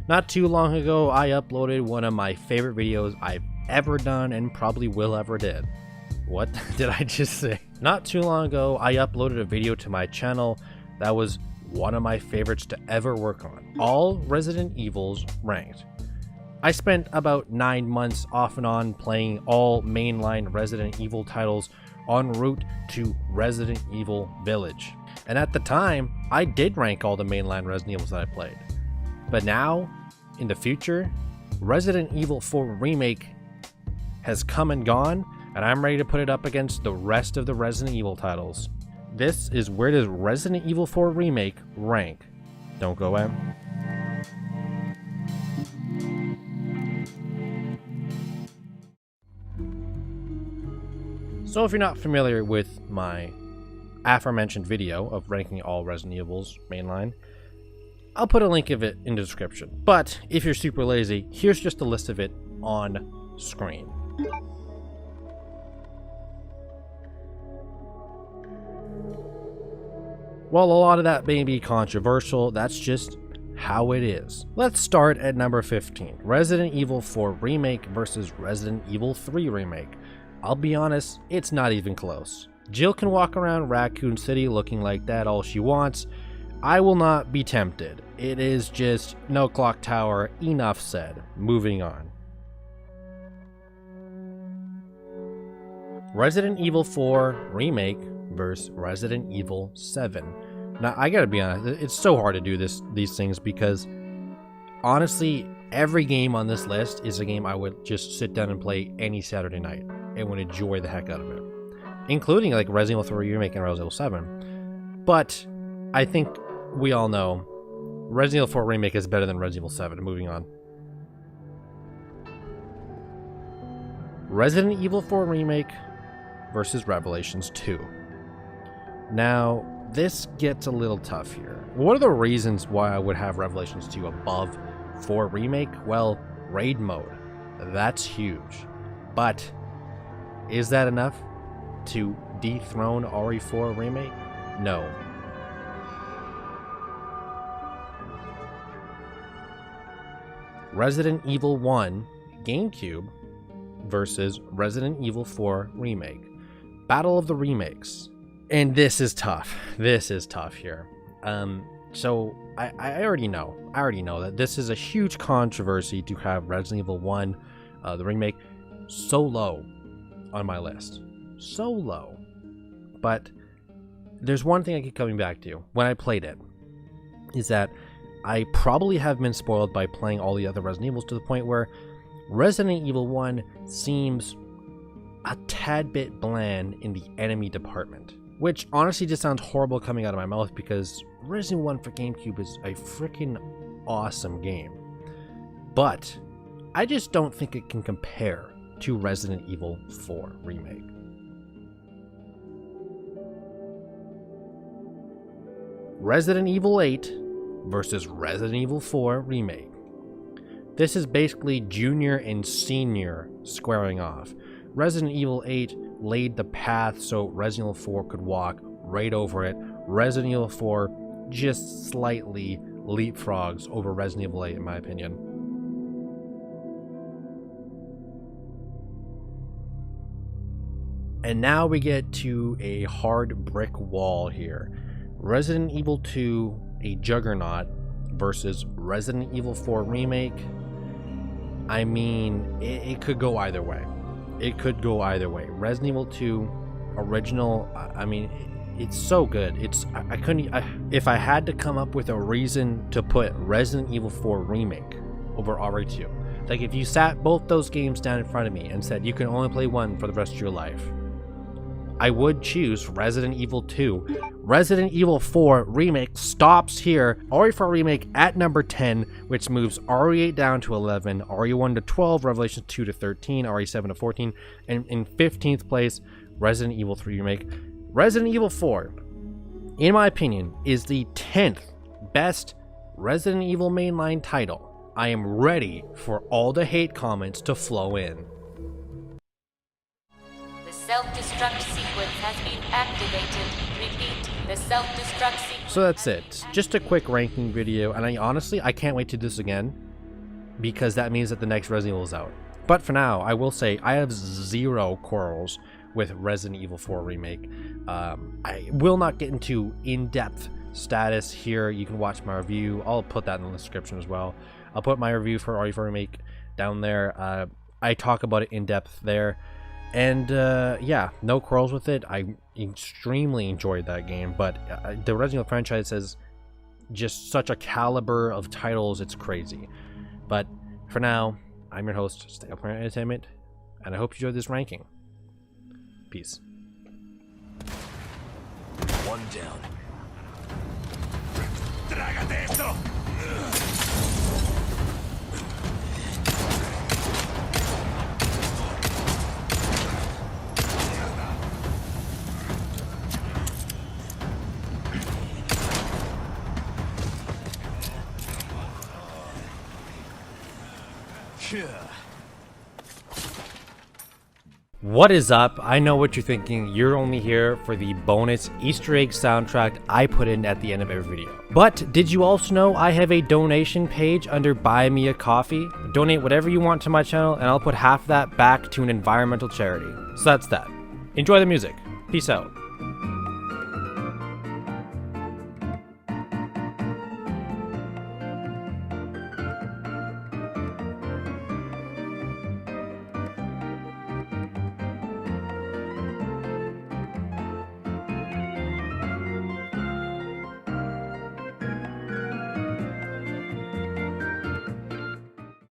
Not too long ago, I uploaded one of my favorite videos I've ever done and probably will ever did. What did I just say? Not too long ago, I uploaded a video to my channel that was one of my favorites to ever work on. All Resident Evils ranked. I spent about 9 months off and on playing all mainline Resident Evil titles en route to Resident Evil Village. And at the time, I did rank all the mainline Resident Evils that I played. But now, in the future, Resident Evil 4 Remake has come and gone, and I'm ready to put it up against the rest of the Resident Evil titles. This is where does Resident Evil 4 Remake rank? Don't go away. So if you're not familiar with my aforementioned video of ranking all Resident Evils mainline, I'll put a link of it in the description. But if you're super lazy, here's just a list of it on screen. While a lot of that may be controversial, that's just how it is. Let's start at number 15, Resident Evil 4 Remake versus Resident Evil 3 Remake. I'll be honest, it's not even close. Jill can walk around Raccoon City looking like that all she wants. I will not be tempted. It is just no clock tower, enough said. Moving on. Resident Evil 4 Remake versus Resident Evil 7. Now, I gotta be honest, it's so hard to do these things because, honestly, every game on this list is a game I would just sit down and play any Saturday night and would enjoy the heck out of it. Including, like, Resident Evil 3 Remake and Resident Evil 7. But, I think we all know Resident Evil 4 Remake is better than Resident Evil 7. Moving on. Resident Evil 4 Remake versus Revelations 2. Now, this gets a little tough here. What are the reasons why I would have Revelations 2 above 4 Remake? Well, raid mode. That's huge. But is that enough to dethrone RE4 Remake? No. Resident Evil 1 GameCube versus Resident Evil 4 Remake. Battle of the Remakes. And this is tough. This is tough here. So I already know that this is a huge controversy to have Resident Evil 1, the remake, so low on my list. So low. But there's one thing I keep coming back to when I played it, is that I probably have been spoiled by playing all the other Resident Evils to the point where Resident Evil 1 seems a tad bit bland in the enemy department. Which honestly just sounds horrible coming out of my mouth because Resident Evil 1 for GameCube is a freaking awesome game. But I just don't think it can compare to Resident Evil 4 Remake. Resident Evil 8 versus Resident Evil 4 Remake. This is basically junior and senior squaring off. Resident Evil 8 laid the path so Resident Evil 4 could walk right over it. Resident Evil 4 just slightly leapfrogs over Resident Evil 8 in my opinion. And now we get to a hard brick wall here. Resident Evil 2, a juggernaut, versus Resident Evil 4 Remake. I mean, it could go either way. It could go either way. Resident Evil 2 original, I mean, it's so good. If I had to come up with a reason to put Resident Evil 4 Remake over RE2, like if you sat both those games down in front of me and said you can only play one for the rest of your life, I would choose Resident Evil 2. Resident Evil 4 Remake stops here. RE4 Remake at number 10, which moves RE8 down to 11, RE1 to 12, Revelations 2 to 13, RE7 to 14, and in 15th place, Resident Evil 3 Remake. Resident Evil 4, in my opinion, is the 10th best Resident Evil mainline title. I am ready for all the hate comments to flow in. Self-destruct sequence has been activated. Repeat, the self-destruct sequence. So that's it. Just a quick ranking video, and I honestly can't wait to do this again because that means that the next Resident Evil is out. But for now, I will say I have zero quarrels with Resident Evil 4 Remake. I will not get into in-depth status here. You can watch my review. I'll put that in the description as well. I'll put my review for RE4 Remake down there. I talk about it in depth there. And yeah, no quarrels with it. I extremely enjoyed that game. But the Resident Evil franchise has just such a caliber of titles, it's crazy. But for now, I'm your host, Stay Up Planet Entertainment, and I hope you enjoyed this ranking. Peace. One down. Trágate esto. What is up? I know what you're thinking. You're only here for the bonus Easter egg soundtrack I put in at the end of every video. But did you also know I have a donation page under Buy Me a Coffee? Donate whatever you want to my channel and I'll put half that back to an environmental charity. So that's that. Enjoy the music. Peace out.